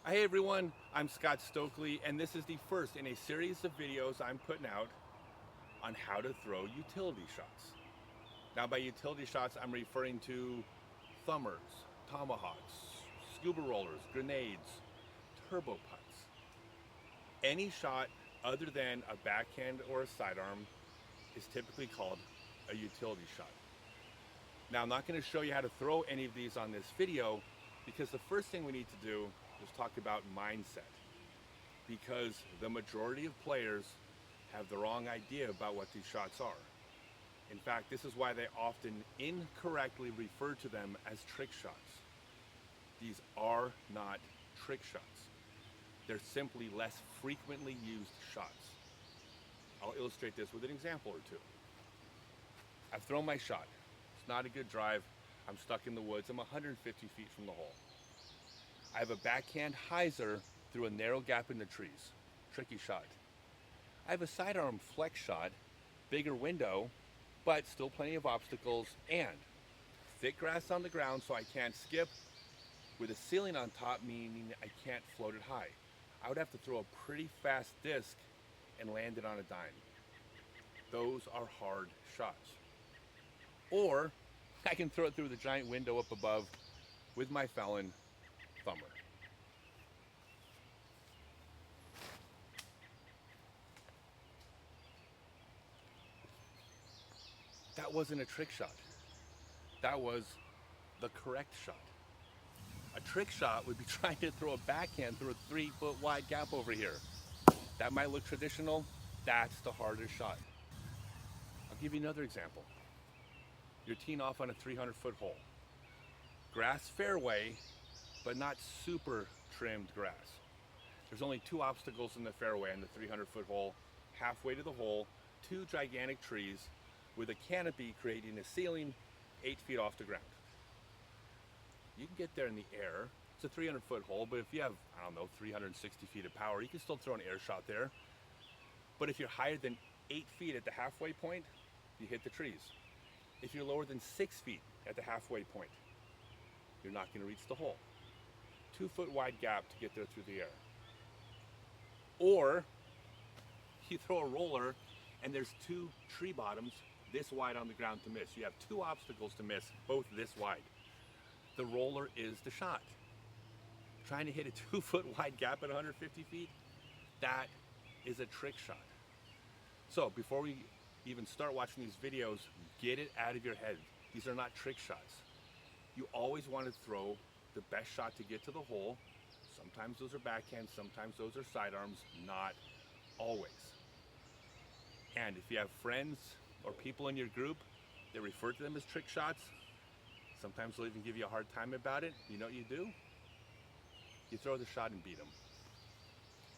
Hey everyone, I'm Scott Stokely, and this is the first in a series of videos I'm putting out on how to throw utility shots. Now by utility shots, I'm referring to thumbers, tomahawks, scuba rollers, grenades, turbo putts. Any shot other than a backhand or a sidearm is typically called a utility shot. Now I'm not going to show you how to throw any of these on this video because the first thing we need to do is talk about mindset, because the majority of players have the wrong idea about what these shots are. In fact, this is why they often incorrectly refer to them as trick shots. These are not trick shots. They're simply less frequently used shots. I'll illustrate this with an example or two. I've thrown my shot. It's not a good drive. I'm stuck in the woods. I'm 150 feet from the hole. I have a backhand hyzer through a narrow gap in the trees. Tricky shot. I have a sidearm flex shot, bigger window, but still plenty of obstacles, and thick grass on the ground so I can't skip, with a ceiling on top, meaning I can't float it high. I would have to throw a pretty fast disc and land it on a dime. Those are hard shots. Or I can throw it through the giant window up above with my Fallon thumber. That wasn't a trick shot. That was the correct shot. A trick shot would be trying to throw a backhand through a 3-foot wide gap over here. That might look traditional. That's the hardest shot. I'll give you another example. You're teeing off on a 300-foot hole. Grass fairway, but not super trimmed grass. There's only 2 obstacles in the fairway on the 300-foot hole. Halfway to the hole, 2 gigantic trees with a canopy creating a ceiling 8 feet off the ground. You can get there in the air. It's a 300-foot hole, but if you have, 360 feet of power, you can still throw an air shot there. But if you're higher than 8 feet at the halfway point, you hit the trees. If you're lower than 6 feet at the halfway point, you're not going to reach the hole. 2-foot wide gap to get there through the air. Or you throw a roller and there's 2 tree bottoms this wide on the ground to miss. You have 2 obstacles to miss, both this wide. The roller is the shot. Trying to hit a 2-foot wide gap at 150 feet, that is a trick shot. So before we even start watching these videos, get it out of your head. These are not trick shots. You always want to throw the best shot to get to the hole. Sometimes those are backhands, sometimes those are sidearms, not always. And if you have friends or people in your group that refer to them as trick shots, sometimes they'll even give you a hard time about it. You know what you do? You throw the shot and beat them.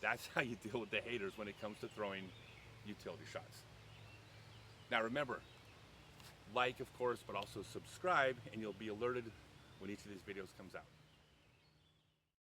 That's how you deal with the haters when it comes to throwing utility shots. Now remember, like of course, but also subscribe and you'll be alerted when each of these videos comes out.